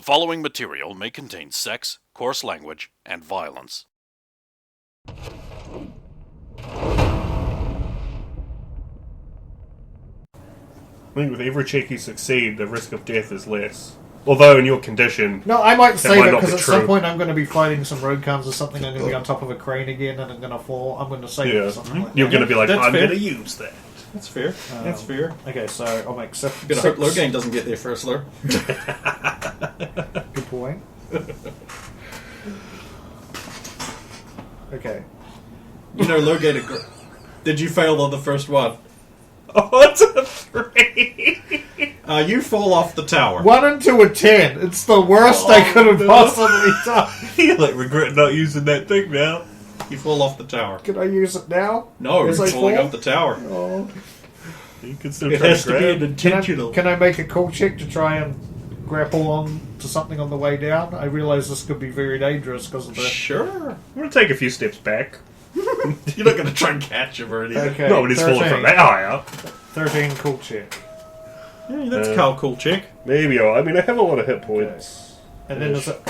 following material may contain sex, coarse language, and violence. I think with every check you succeed, the risk of death is less. Although in your condition... No, I might save might it not because be at true. some point I'm going to be fighting some road cons or something. I'm going to be on top of a crane again and I'm going to fall. I'm going to save it Yeah. or something like You're that. going to be like, That's I'm fair. going to use that. That's fair. That's fair. Okay, so I'll make six. Gotta hope Logain doesn't get there first, Lur. Good point. Okay. You know, Logain... Did you fail on the first one? Oh, it's a 3! You fall off the tower. 1 and 2 are 10. It's the worst I could have possibly done. You like regret not using that thing now. You fall off the tower. Can I use it now? No, As you're I falling fall? off the tower. Oh. You can still It try has to to be grab. an Can intentional. I make a cool check to try and grapple on to something on the way down? I realise this could be very dangerous because of the... Sure. I'm going to take a few steps back. You're not going to try and catch him or anything. Okay, Nobody's falling 13. from that high up. 13 cool check. Yeah, that's a cool check. Maybe. I mean, I have a lot of hit points. And then is it...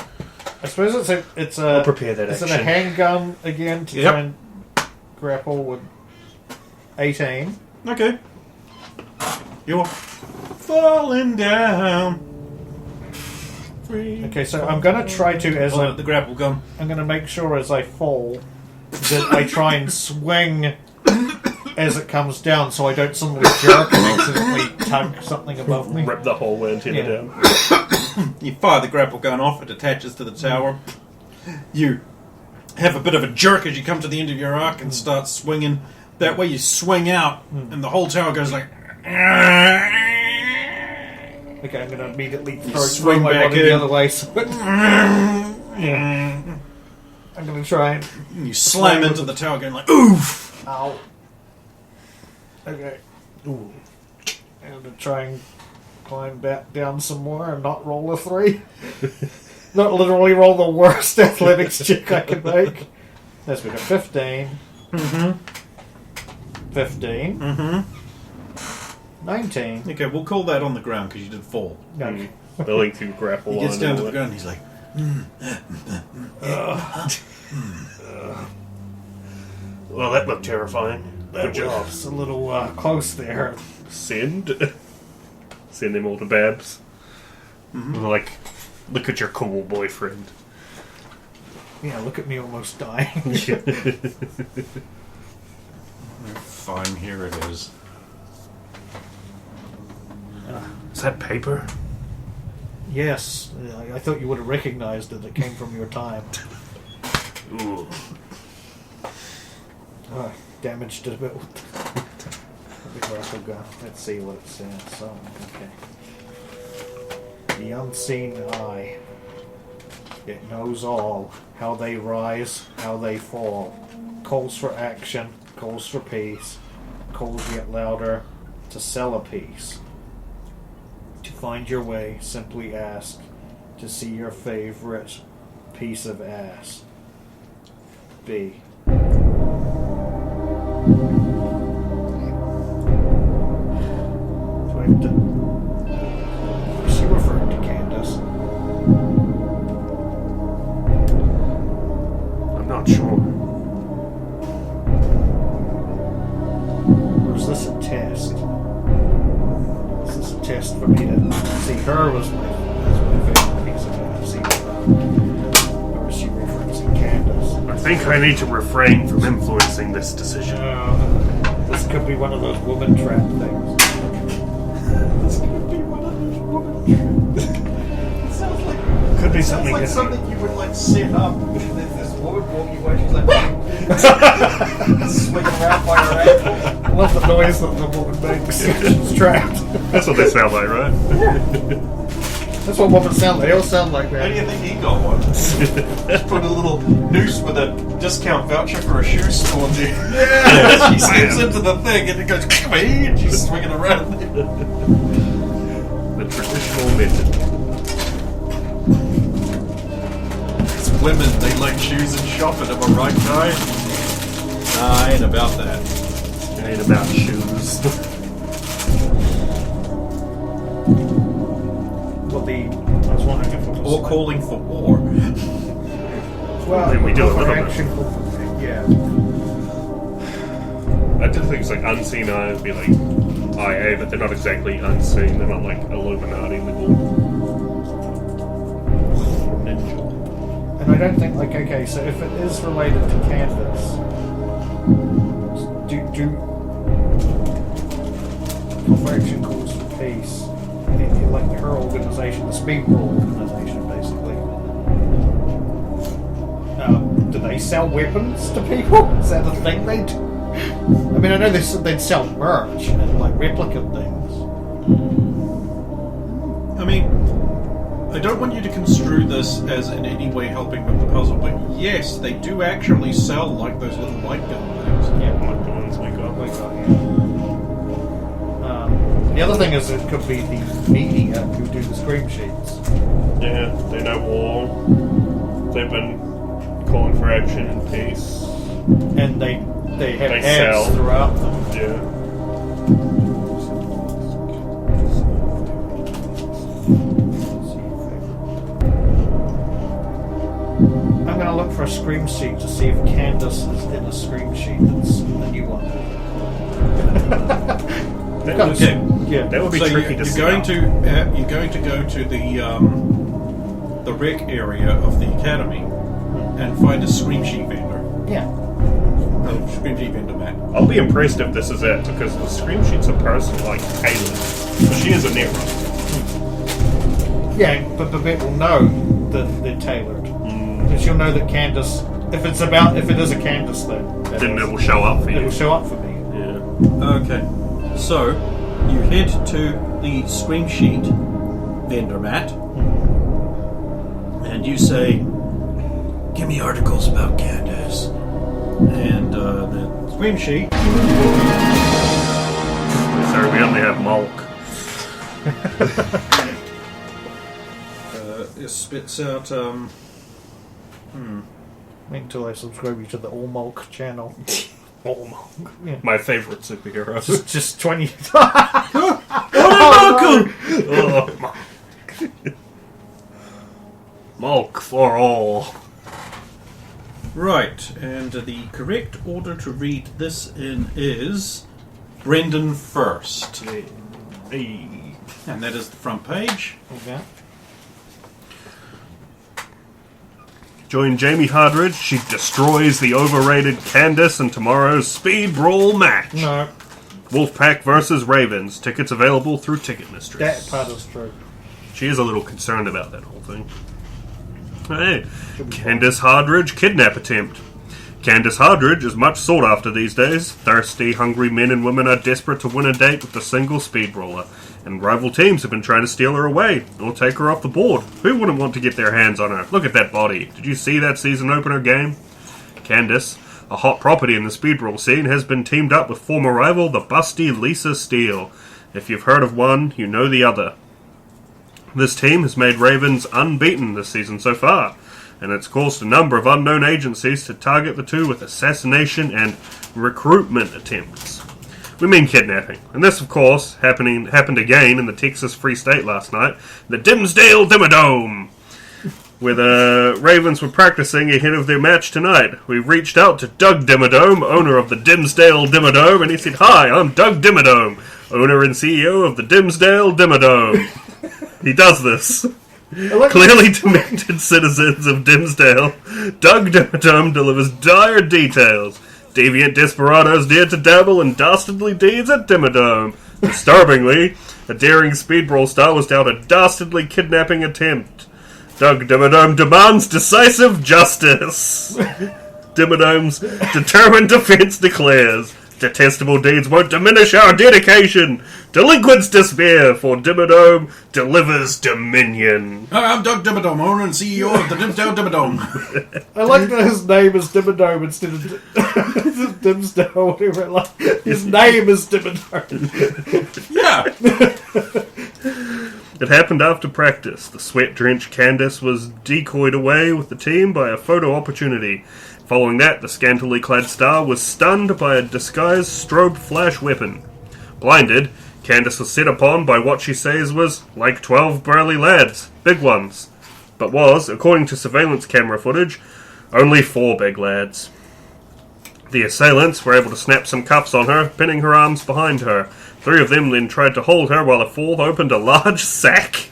I suppose it's a... I'll prepare that Is it action. a handgun again to Yep. try and grapple with 18? Okay. You're falling down. Free. Okay, so I'm going to try to, as Oh, the grapple gun. I'm going to make sure as I fall that I try and swing as it comes down so I don't suddenly jerk and accidentally tug something above me. Rip the whole antenna Yeah. down. You fire the grapple gun off, it attaches to the tower. You have a bit of a jerk as you come to the end of your arc and start swinging. That way you swing out, and the whole tower goes like... Okay, I'm going to immediately You throw swing my back body in. the other way. So yeah. I'm going to try and... You slam into the tower going like, oof! Ow. Okay. Ooh. I'm going to try and climb back down some more and not roll a 3. Not literally roll the worst athletics check I can make. That's been a 15. Mm-hmm. 15. Mm-hmm. 19. Okay, we'll call that on the ground because you did fall. No. Willing to grapple He gets on down and to all the ground and he's like, Well, that looked terrifying. Good job. It's a little close there. Send them all to Babs. Like, look at your cool boyfriend. Yeah, look at me almost dying. fine, here it is. Is that paper? Yes, I thought you would have recognized it. It came from your time. Ooh. Damaged it a bit with the rifle gun. Let's see what it says. So, okay. The unseen eye. It knows all. How they rise, how they fall. Calls for action, calls for peace. Calls yet louder to sell a piece. To find your way, simply ask. To see your favorite piece of ass. B. So I have to... Is she referring to Candace? I'm not sure. Or is this a test? Is this a test for me to see her as my favorite piece of ass? Or is she referencing Candace? I think I need to refrain from influencing this decision. This could be one of those woman trap things. This could be one of those woman traps. It sounds like Could be something like that- something you would like set up. There's this woman walking away. She's like swinging around by her ankle. I love the noise that the woman makes. She's trapped. That's what they sound like, right? That's what women sound like. They all sound like How do you that. think he got one? Just put a little noose with a discount voucher for a shoe store dude. Yeah. She slips into the thing and it goes and she's swinging around. The traditional method. It's women, they like shoes and shopping, am I right, guy? Nah, I ain't about that. It ain't about shoes. Well, I was one I can put Or calling for war. Well, Then we do a little bit. action. Yeah. I did think it's like unseen eye would be like IA, but they're not exactly unseen. They're not like Illuminati level ninja. And I don't think, like, okay, so if it is related to Candace, do Corporation Calls for Peace, like her organization, the Speedball organization, basically, do they sell weapons to people? Is that a thing they do? I mean, I know they'd sell merch and, like, replicant things. I mean, I don't want you to construe this as in any way helping with the puzzle, but yes, they do actually sell like those little light gun things. Yeah. Like the ones we got. The other thing is it could be the media who do the scream sheets. Yeah, they know war. They've been calling for action and peace. And they have They ads sell. throughout them. Yeah. I'm going to look for a scream sheet to see if Candace is in a scream sheet that's the new one. That would, Okay. Yeah. that would be So tricky to you're see. going to go to the rec area of the academy and find a scream sheet vendor. Yeah. A scream sheet vendor, Matt. I'll be impressed if this is it, because the scream sheets are personal, like tailored. But she is a net runner. Yeah, but the vet will know that they're tailored. And she'll know that Candace, if it is a Candace thing, Then it will show up for it will you. show up for me. Yeah. Okay, so you head to the scream sheet vendor, Matt, and you say, "Give me articles about Candace." And the scream sheet Sorry, we only have Mulk. it spits out. Wait until I subscribe you to the All Mulk channel. All Mulk. Yeah. My favourite superhero. Just 20. Oh, Mulk. Mulk for all. Right, and the correct order to read this in is Brendan first, Hey. and that is the front page. Okay. Join Jamie Hardridge. She destroys the overrated Candace in tomorrow's Speed Brawl match. No, Wolfpack versus Ravens. Tickets available through Ticket Mistress. that part is true. She is a little concerned about that whole thing. Hey, Candace Hardridge kidnap attempt. Candace Hardridge is much sought after these days. Thirsty, hungry men and women are desperate to win a date with the single speed brawler, and rival teams have been trying to steal her away or take her off the board. Who wouldn't want to get their hands on her? Look at that body. Did you see that season opener game? Candace, a hot property in the speed brawl scene, has been teamed up with former rival the busty Lisa Steele. If you've heard of one, you know the other. This team has made Ravens unbeaten this season so far, and it's caused a number of unknown agencies to target the two with assassination and recruitment attempts. We mean kidnapping, and this, of course, happened again in the Texas Free State last night, the Dimsdale Dimmadome, where the Ravens were practicing ahead of their match tonight. We reached out to Doug Dimmadome, owner of the Dimsdale Dimmadome, and he said, "Hi, I'm Doug Dimmadome, owner and CEO of the Dimsdale Dimmadome." He does this. Clearly demented citizens of Dimsdale, Doug Dimmadome delivers dire details. Deviant desperados dare to dabble in dastardly deeds at Dimmadome. Disturbingly, a daring speed brawl star was dealt a dastardly kidnapping attempt. Doug Dimmadome demands decisive justice. Dimmadome's determined defense declares, detestable deeds won't diminish our dedication. Delinquents despair, for Dimmadome delivers dominion. Hi, I'm Doug Dimmadome, owner and CEO of the Dimsdale Dimmadome. I like that his name is Dimmadome instead of Dimsdale, whatever. Like, his name is Dimmadome. Yeah. It happened after practice. The sweat-drenched Candace was decoyed away with the team by a photo opportunity. Following that, the scantily clad star was stunned by a disguised strobe flash weapon. Blinded, Candace was set upon by what she says was like 12 burly lads. big ones, but was, according to surveillance camera footage, only 4 big lads. The assailants were able to snap some cuffs on her, pinning her arms behind her. 3 of them then tried to hold her while a 4th opened a large sack,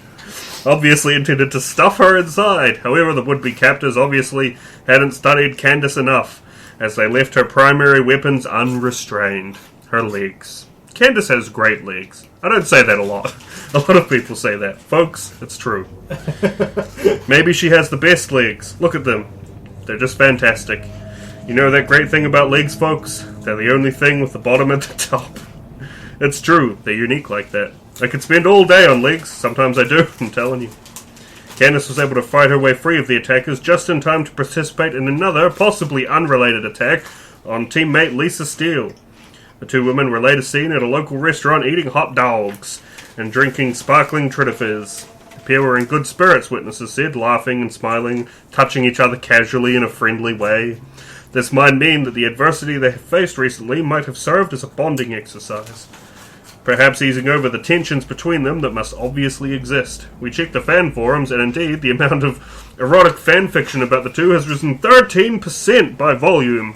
obviously intended to stuff her inside. However, the would-be captors obviously hadn't studied Candace enough, as they left her primary weapons unrestrained. Her legs. Candace has great legs. I don't say that a lot. A lot of people say that. Folks, it's true. Maybe she has the best legs. Look at them. They're just fantastic. You know that great thing about legs, folks? They're the only thing with the bottom at the top. It's true. They're unique like that. I could spend all day on legs. Sometimes I do, I'm telling you. Candace was able to fight her way free of the attackers just in time to participate in another, possibly unrelated attack on teammate Lisa Steele. The 2 women were later seen at a local restaurant eating hot dogs and drinking sparkling Tritafizz. The pair were in good spirits, witnesses said, laughing and smiling, touching each other casually in a friendly way. This might mean that the adversity they have faced recently might have served as a bonding exercise, perhaps easing over the tensions between them that must obviously exist. We checked the fan forums, and indeed, the amount of erotic fan fiction about the 2 has risen 13% by volume.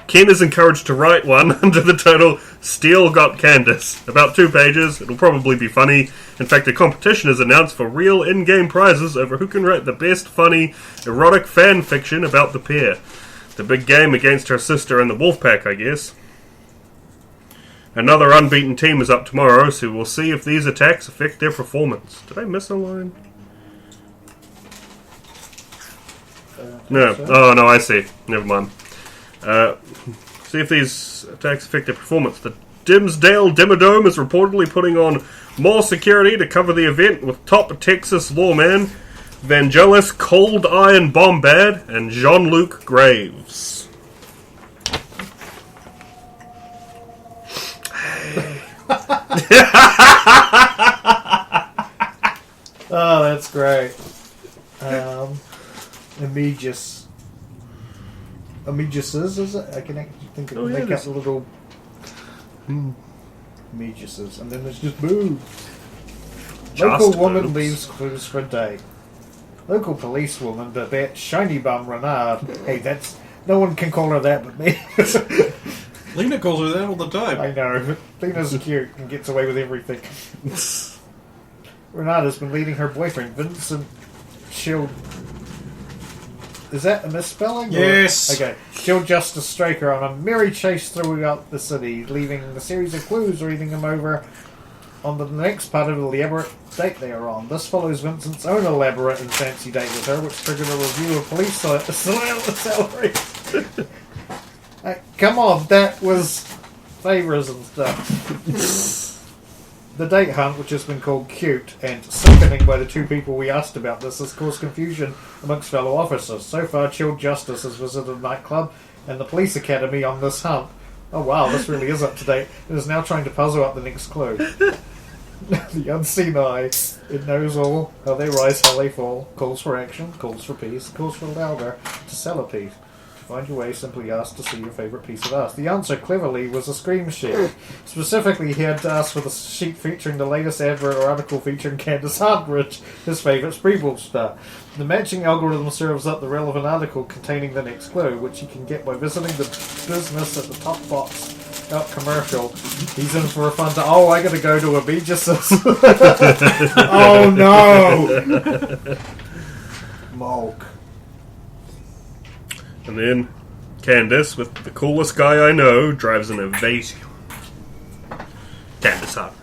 Ken is encouraged to write one under the title Steele Got Candace. About 2 pages, it'll probably be funny. In fact, a competition is announced for real in-game prizes over who can write the best funny, erotic fan fiction about the pair. The big game against her sister and the Wolfpack, I guess. Another unbeaten team is up tomorrow, so we'll see if these attacks affect their performance. Did I miss a line? No. Oh, no, I see. Never mind. See if these attacks affect their performance. The Dimsdale Dimmadome is reportedly putting on more security to cover the event with top Texas lawman Vangelis Cold Iron Bombad and Jean-Luc Graves. Oh, that's great. Imaguses, is it? I can actually think of make up the little Imaguses, and then there's just boobs. Local woman leaves clues for day. Local policewoman, Babette Shiny Bum Renard. Hey, that's no one can call her that but me. Lena calls her that all the time. I know, but Lena's cute and gets away with everything. Renard has been leading her boyfriend, Vincent Shield. Is that a misspelling? Yes. Okay. Shield Justice Straker on a merry chase throughout the city, leaving a series of clues leading him over on the next part of the elaborate date they are on. This follows Vincent's own elaborate and fancy date with her, which triggered a review of police salaries. Come on, that was favours and stuff. The date hunt, which has been called cute and sickening by the 2 people we asked about this, has caused confusion amongst fellow officers. So far, Chilled Justice has visited a nightclub and the police academy on this hunt. Oh wow, this really is up to date. It is now trying to puzzle out the next clue. The unseen eye. It knows all. How they rise, how they fall. Calls for action, calls for peace, calls for louder. To sell a piece. To find your way, simply ask to see your favourite piece of art. The answer, cleverly, was a scream sheet. Specifically, he had to ask for the sheet featuring the latest advert or article featuring Candace Hardridge, his favourite Spreeble star. The matching algorithm serves up the relevant article containing the next clue, which you can get by visiting the business at the top box. Out commercial. He's in for a fun time. Oh, I gotta go to a Beaches. Oh no! Mulk. And then Candace, with the coolest guy I know, drives an Evasion. Candace Hart.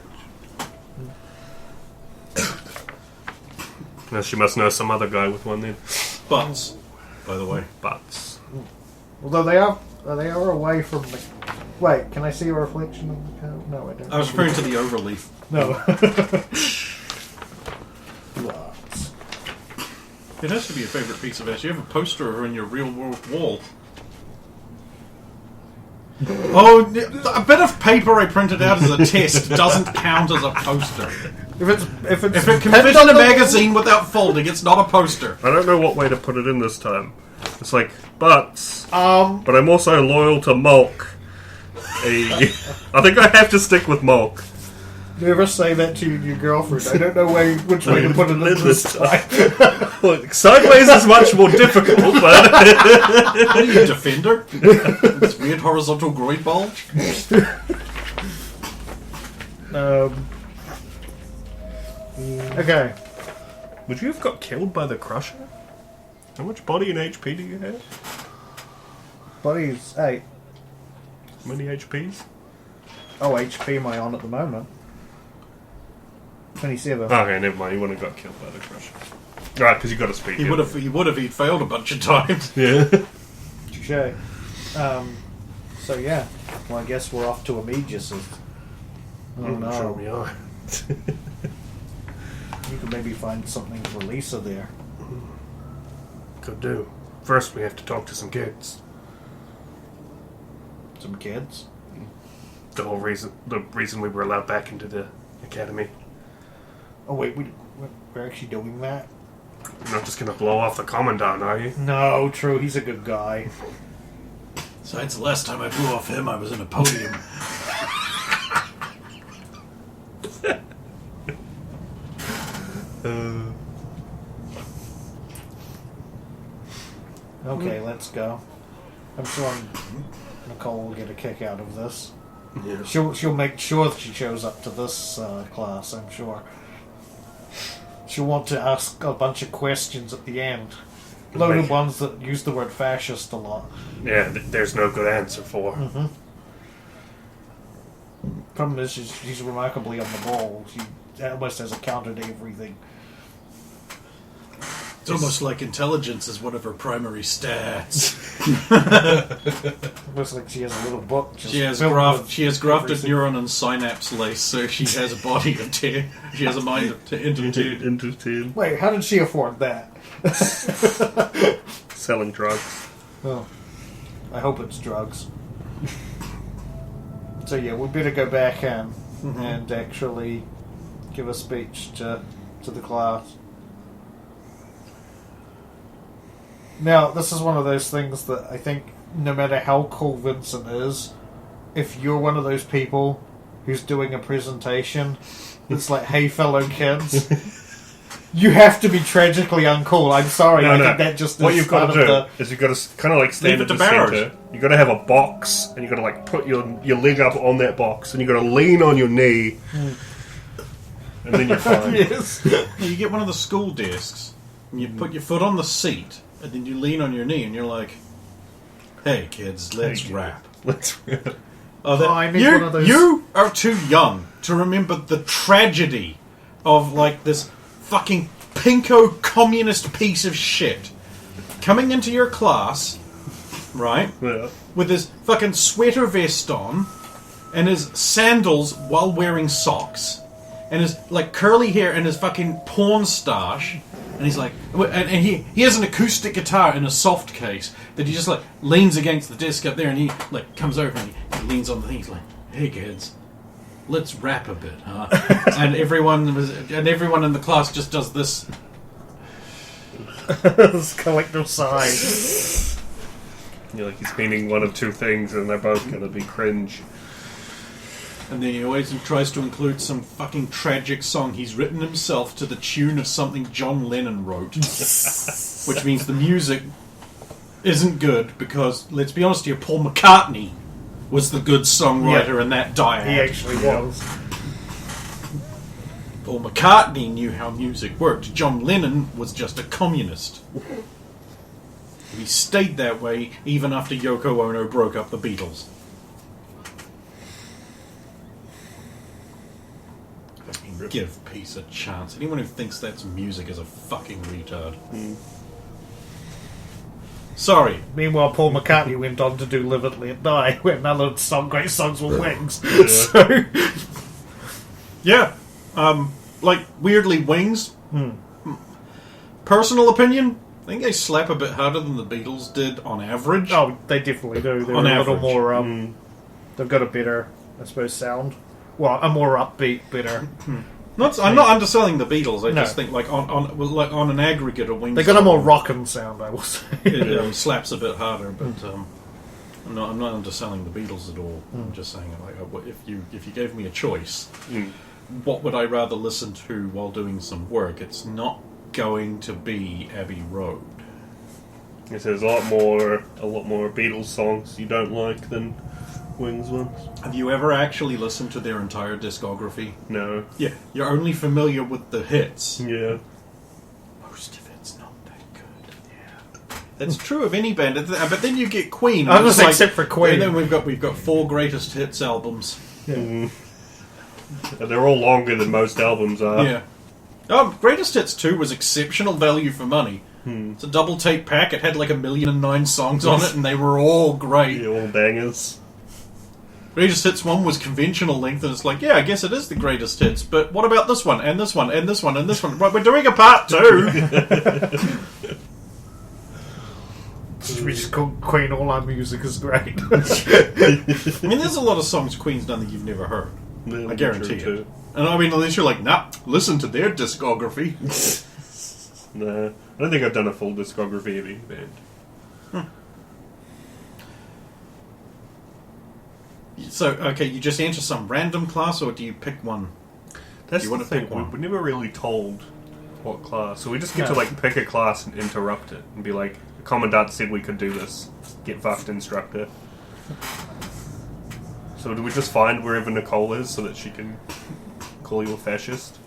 Now she must know some other guy with one then. Butts, by the way. Butts. Although they are away from the... Wait, can I see a reflection of the car? No, I don't. I was referring to the overleaf. No. It has to be a favourite piece of art. You have a poster of her in your real world wall. Oh, a bit of paper I printed out as a test doesn't count as a poster. If it can fit in a magazine without folding, it's not a poster. I don't know what way to put it in this time. It's like, butts. But I'm also loyal to Mulk. I think I have to stick with Mulk. Never say that to your girlfriend. I don't know which way to put it in this time. Look, sideways is much more difficult, but... What are you, Defender? This weird horizontal groin bulge? Okay. Would you have got killed by the Crusher? How much body and HP do you have? Body's 8. How many HPs? Oh, HP am I on at the moment? 27. Okay, never mind. You wouldn't have got killed by the Crusher. Right, because you got a speed. He would have. He'd failed a bunch of times. Yeah. Touché. So yeah. Well, I guess we're off to Amegus. Oh no. Sure we are. You could maybe find something for Lisa there. Could do. First, we have to talk to some kids. Some kids? The reason we were allowed back into the academy. Oh wait, we're actually doing that? You're not just gonna blow off the commandant, are you? No, true, he's a good guy. Besides, the last time I blew off him, I was in a podium. Okay, let's go. I'm sure Nicole will get a kick out of this. Yeah. She'll make sure that she shows up to this class, I'm sure. She'll want to ask a bunch of questions at the end. Loaded ones that use the word fascist a lot. Yeah, there's no good answer for. Mm-hmm. Problem is, she's remarkably on the ball. She almost has a counter to everything. It's almost like intelligence is one of her primary stats. Almost like she has a little book. Just She has grafted neuron and synapse lace, so she has a body of 10. She has a mind of 10 into 10. Wait, how did she afford that? Selling drugs. Oh, I hope it's drugs. So yeah, we better go back in and actually give a speech to the class. Now, this is one of those things that I think no matter how cool Vincent is, if you're one of those people who's doing a presentation, it's like, hey fellow kids, you have to be tragically uncool. I'm sorry, I think that just what is you've got part to do of is you've got to kind of like stand Leave at it the to Barrett. center. You've got to have a box, and you've got to like put your leg up on that box, and you've got to lean on your knee, and then you're fine. Yes. You get one of the school desks, and you put your foot on the seat, and then you lean on your knee, and you're like, hey kids, let's rap. Let's. I need one of those. You are too young to remember the tragedy of like this fucking pinko communist piece of shit coming into your class, right, Yeah. with his fucking sweater vest on and his sandals while wearing socks and his like curly hair and his fucking porn stash, and he's like, and he has an acoustic guitar in a soft case that he just like leans against the desk up there, and he like comes over and he leans on the thing. He's like, hey kids, let's rap a bit, huh? and everyone in the class just does this. This collective sigh. You're like, he's meaning one of two things, and they're both going to be cringe. And then he always tries to include some fucking tragic song he's written himself to the tune of something John Lennon wrote. Which means the music isn't good because, let's be honest here, Paul McCartney was the good songwriter in that dyad. He actually was. Paul McCartney knew how music worked. John Lennon was just a communist. He stayed that way even after Yoko Ono broke up the Beatles. Give peace a chance. Anyone who thinks that's music is a fucking retard. Sorry. Meanwhile, Paul McCartney went on to do Live It Let Die, where another great songs with Wings. Yeah. So, Yeah. Like, weirdly, Wings. Personal opinion, I think they slap a bit harder than the Beatles did on average. oh, they definitely do. They're On a little average. more. They've got a better, I suppose, sound. Well, a more upbeat, better. I'm not underselling the Beatles. I No. just think, like on an aggregate, a Wings. They got a more rockin' sound, I will say. It slaps a bit harder, but I'm not underselling the Beatles at all. I'm just saying, like, if you gave me a choice, what would I rather listen to while doing some work, it's not going to be Abbey Road. Yes, there's a lot more Beatles songs you don't like than Wings ones. Have you ever actually listened to their entire discography? No. Yeah, you're only familiar with the hits. Yeah. Most of it's not that good. Yeah, that's true of any band. But then you get Queen. I was it's like, except for Queen. And then we've got 4 greatest hits albums. Yeah. They're all longer than most albums are. Yeah. Oh, Greatest Hits 2 was exceptional value for money. It's a double tape pack. It had like 1,000,009 songs on it, and they were all great. Yeah, all bangers. Greatest Hits 1 was conventional length, and it's like, yeah, I guess it is the greatest hits, but what about this one, and this one, and this one, and this one? Right, we're doing a part 2! We just call Queen All Our Music is Great. I mean, there's a lot of songs Queen's done that you've never heard. Yeah, I guarantee true, it. too. And I mean, unless you're like, nah, listen to their discography. Nah, I don't think I've done a full discography of any band. So, okay, you just enter some random class, or do you pick one? That's You the wanna thing. pick one? We're never really told what class, so we just get to like pick a class and interrupt it and be like, "The commandant said we could do this. Get fucked, instructor." So do we just find wherever Nicole is so that she can call you a fascist?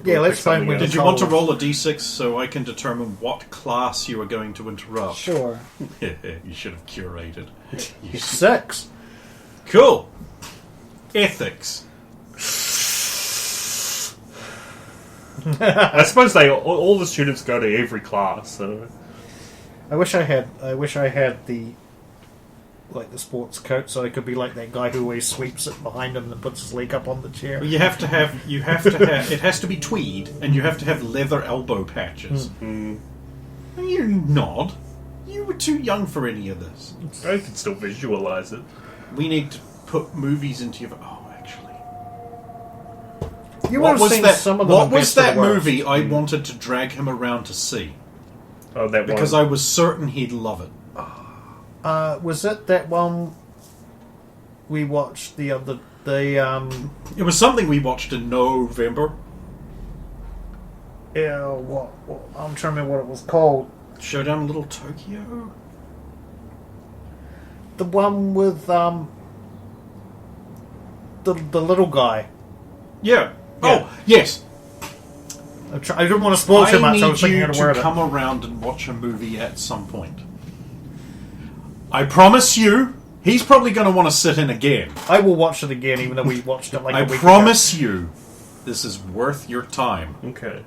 Yeah, Or let's pick find something where else? Did you want to roll a d6 so I can determine what class you are going to interrupt? Sure. You should have curated. You should- 6. Cool. Ethics. I suppose all the students go to every class. So I wish I had the sports coat, so I could be like that guy who always sweeps it behind him and puts his leg up on the chair. You have to have. It has to be tweed, and you have to have leather elbow patches. You nod. You were too young for any of this. I can still visualize it. We need to put movies into your. Oh, actually, You what have was seen that? some of them What on was Best of that the Worst. movie I wanted to drag him around to see Oh, that because one. I was certain he'd love it. Was it that one we watched the other day? It was something we watched in November. Yeah, what? I'm trying to remember what it was called. Showdown in Little Tokyo. The one with the little guy. Yeah. Yeah. Oh, yes. I didn't want to spoil too much. I I was need thinking you of the word. to come around and watch a movie at some point. I promise you, he's probably going to want to sit in again. I will watch it again, even though we watched it like I a week promise you, this is worth your time. Okay.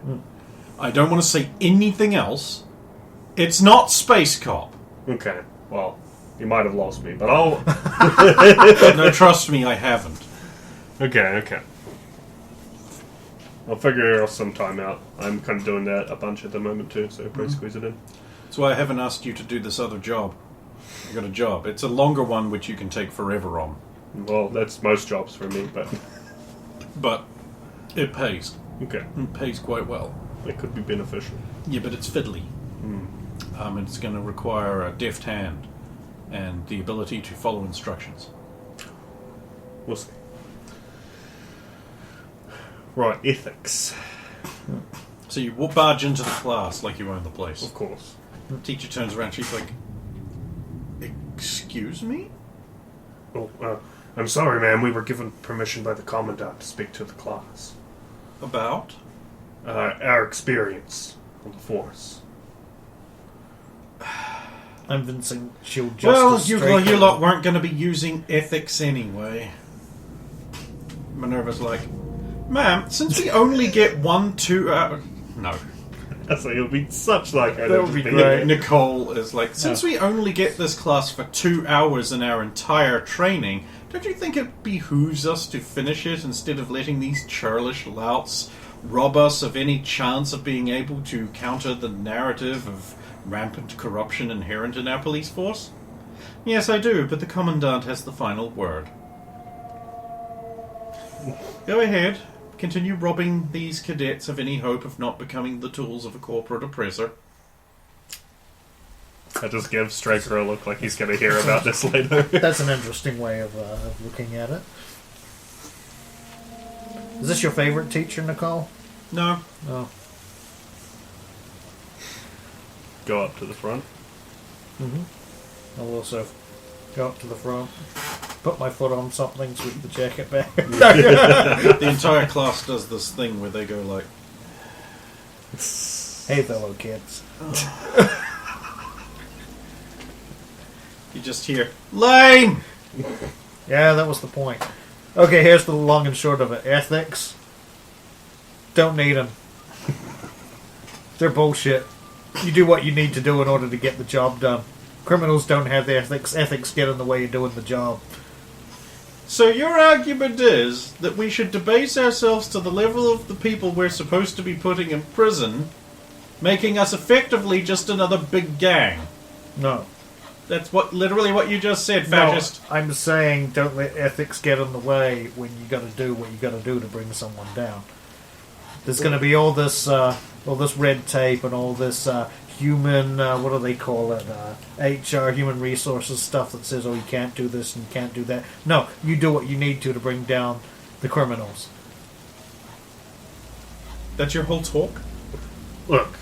I don't want to say anything else. It's not Space Cop. Okay. Well, you might have lost me, but I'll. No, trust me, I haven't. Okay. I'll figure some time out. I'm kind of doing that a bunch at the moment too, so probably squeeze it in. That's why I haven't asked you to do this other job. I got a job. It's a longer one which you can take forever on. Well, that's most jobs for me, but But it pays. okay, It pays quite well. it could be beneficial. Yeah, but it's fiddly. It's going to require a deft hand and the ability to follow instructions. We'll see. Right, ethics, So you barge into the class like you own the place. of course. The teacher turns around, she's like, "Excuse me?" Oh, I'm sorry, ma'am. We were given permission by the commandant to speak to the class. About? Our experience on the force. I'm Vincent Shield Well, Justice. you lot weren't going to be using ethics anyway. Minerva's like, "Ma'am, since we only get 1-2 hours..." No. So it would be such like That would be great. Nicole is like, "Since we only get this class for 2 hours in our entire training, don't you think it behooves us to finish it instead of letting these churlish louts rob us of any chance of being able to counter the narrative of rampant corruption inherent in our police force?" "Yes, I do, but the Commandant has the final word." "Go ahead. Continue robbing these cadets of any hope of not becoming the tools of a corporate oppressor." I just give Straker a look like he's going to hear about this later. That's an interesting way of looking at it. Is this your favorite teacher, Nicole? No. No. Go up to the front. I'll also go up to the front, put my foot on something, sweep the jacket back. The entire class does this thing where they go like, Hey, fellow kids. you just hear, Lane! Yeah, that was the point. Okay, here's the long and short of it. Ethics. Don't need them. They're bullshit. You do what you need to do in order to get the job done. Criminals don't have the ethics. Ethics get in the way of doing the job. So your argument is that we should debase ourselves to the level of the people we're supposed to be putting in prison, making us effectively just another big gang. No. That's literally what you just said, fascist. No, I'm saying don't let ethics get in the way when you got to do what you got to do to bring someone down. There's going to be all this red tape and all this human, what do they call it? HR, human resources stuff that says, oh, you can't do this and you can't do that. No, you do what you need to bring down the criminals. That's your whole talk? Look,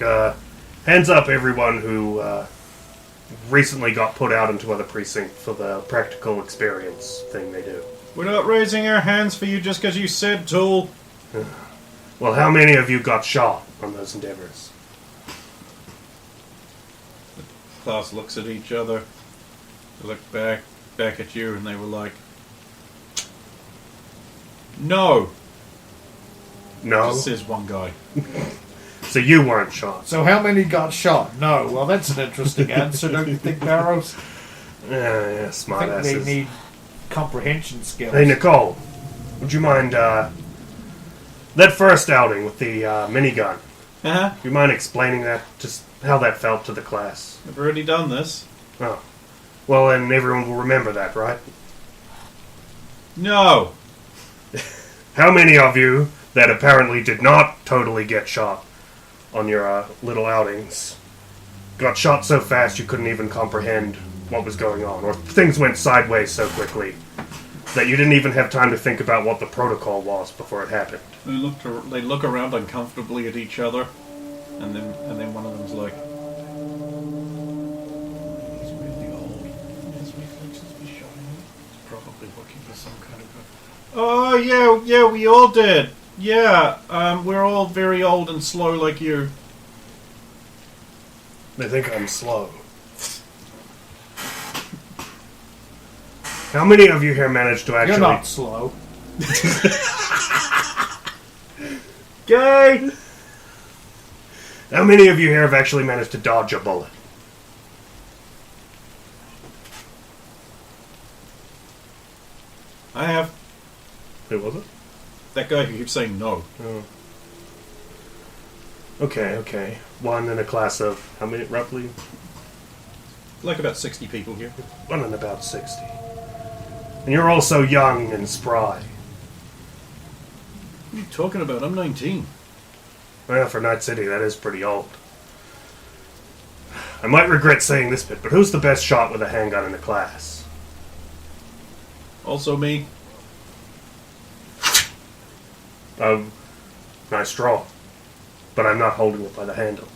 hands up everyone who recently got put out into other precinct for the practical experience thing they do. We're not raising our hands for you just because you said tool. Well, how many of you got shot on those endeavors? The class looks at each other. They look back at you, and they were like, "No." No? Just says one guy. So you weren't shot? So how many got shot? No. Well, that's an interesting answer, don't you think, Barrows? Yeah, I smart think asses. they need comprehension skills. Hey, Nicole, would you mind, that first outing with the minigun, Uh-huh. do you mind explaining that, just how that felt to the class? I've already done this. Oh. Well, then everyone will remember that, right? No. How many of you that apparently did not totally get shot on your little outings got shot so fast you couldn't even comprehend what was going on, or things went sideways so quickly that you didn't even have time to think about what the protocol was before it happened? They look around uncomfortably at each other, and then one of them's like, "He's really old. His reflexes be showing. He's probably looking for some kind of Oh yeah, we all did. Yeah, we're all very old and slow like you." They think I'm slow. How many of you here managed to actually... You're not slow. Gay! How many of you here have actually managed to dodge a bullet? I have. Who was it? That guy who keeps saying no. Oh. Okay. One in a class of, how many, roughly? Like about 60 people here. One in about 60. And you're all so young and spry. What are you talking about? I'm 19. Well, for Night City, that is pretty old. I might regret saying this bit, but who's the best shot with a handgun in the class? Also me. Nice draw. But I'm not holding it by the handle.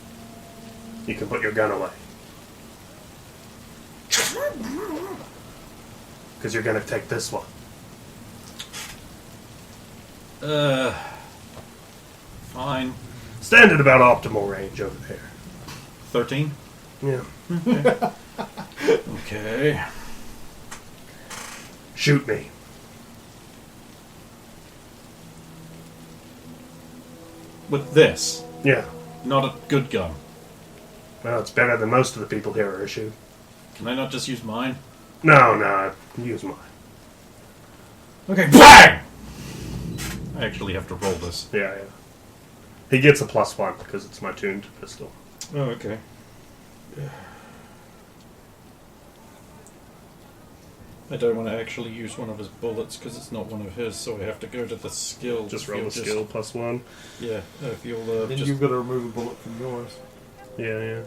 You can put your gun away. Because you're going to take this one. Fine. Stand at about optimal range over there. 13? Yeah. Okay. Shoot me. With this. Yeah. Not a good gun. Well, it's better than most of the people here are issued. Can I not just use mine? No, use mine. Okay, BANG! I actually have to roll this. Yeah. He gets a +1 because it's my tuned pistol. Oh, okay. I don't want to actually use one of his bullets because it's not one of his, so I have to go to the skill. Just roll the skill +1. Yeah, if you'll Then just... you've got to remove a bullet from yours. Yeah.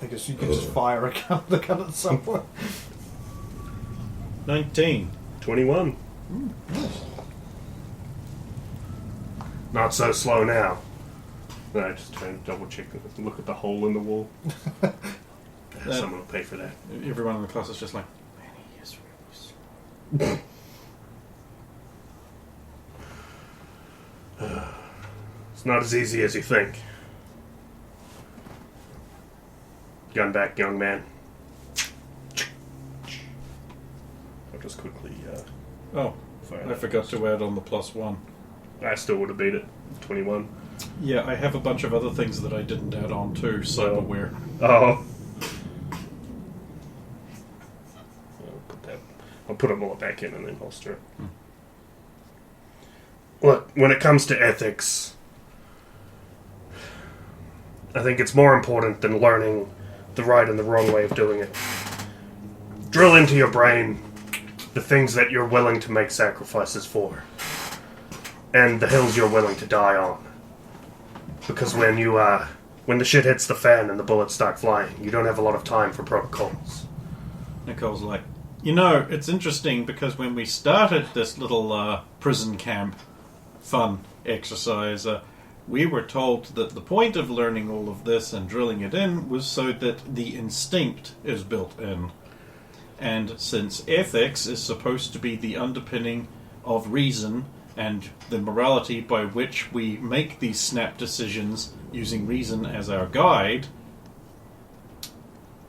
I guess you can just fire a gun at someone. 19. 21. Not so slow now. Then I just try and double check and look at the hole in the wall. Someone will pay for that. Everyone in the class is just like, man, he is really slow. It's not as easy as you think. Gun back, young man. I'll just quickly Oh, fire I that. forgot to add on the +1. I still would have beat it. 21. Yeah, I have a bunch of other things that I didn't add on too, cyberware. Oh. I'll put them all back in and then holster it. Look, when it comes to ethics, I think it's more important than learning the right and the wrong way of doing it. Drill into your brain the things that you're willing to make sacrifices for, and the hills you're willing to die on. Because when the shit hits the fan and the bullets start flying, you don't have a lot of time for protocols. Nicole's like, it's interesting because when we started this little prison camp fun exercise, we were told that the point of learning all of this and drilling it in was so that the instinct is built in. And since ethics is supposed to be the underpinning of reason and the morality by which we make these snap decisions using reason as our guide,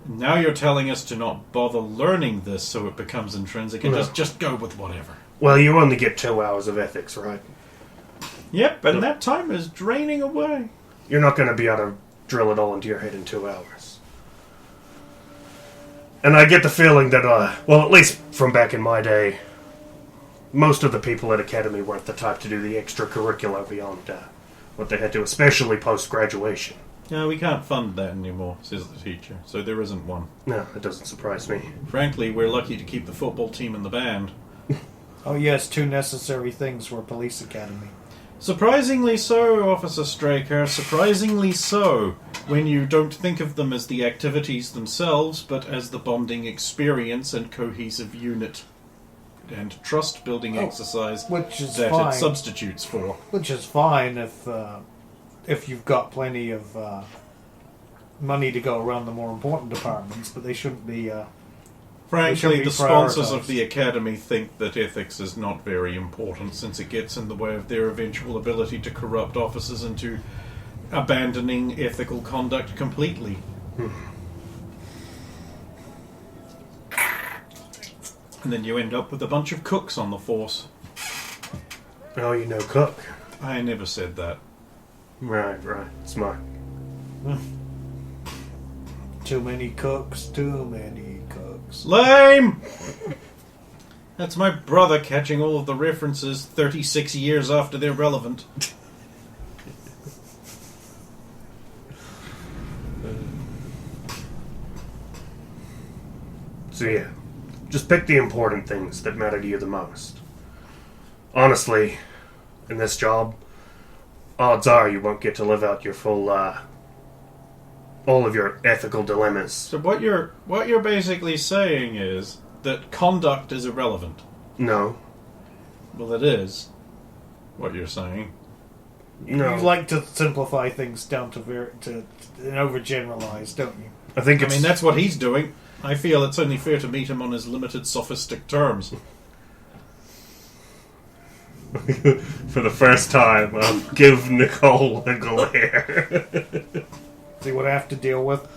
now you're telling us to not bother learning this so it becomes intrinsic and just go with whatever. Well, you only get 2 hours of ethics, right? Yep, and that time is draining away. You're not going to be able to drill it all into your head in 2 hours. And I get the feeling that, well, at least from back in my day, most of the people at Academy weren't the type to do the extracurricular beyond what they had to, especially post-graduation. No, we can't fund that anymore, says the teacher, so there isn't one. No, it doesn't surprise me. Frankly, we're lucky to keep the football team and the band. Oh yes, 2 necessary things for a police academy. Surprisingly so, Officer Straker, surprisingly so, when you don't think of them as the activities themselves, but as the bonding experience and cohesive unit and trust-building exercise which is that fine. it substitutes for. Which is fine if you've got plenty of money to go around the more important departments, but they shouldn't be... Frankly, be the sponsors prioritised. of the Academy think that ethics is not very important since it gets in the way of their eventual ability to corrupt officers into abandoning ethical conduct completely. And then you end up with a bunch of cooks on the force. Oh, you know cook. I never said that. Right. Smart. Too many cooks, too many cooks. Lame! That's my brother catching all of the references 36 years after they're relevant. So yeah, just pick the important things that matter to you the most. Honestly, in this job, odds are you won't get to live out your full, all of your ethical dilemmas. So what you're basically saying is that conduct is irrelevant. No. Well, it is what you're saying. No. You like to simplify things down to overgeneralize, don't you? I think it's... I mean, that's what he's doing. I feel it's only fair to meet him on his limited sophistic terms. For the first time, I'll give Nicole a glare. See what I have to deal with?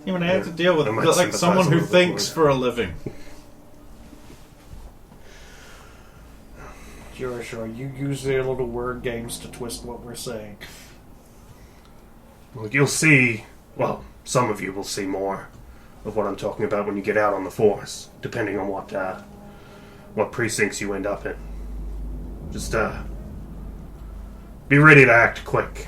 You know, I have to deal with I might like sympathize someone a who little bit thinks more. for a living. Sure. You use their little word games to twist what we're saying. Well, you'll see... Well, some of you will see more of what I'm talking about when you get out on the force, depending on what precincts you end up in. Just, be ready to act quick.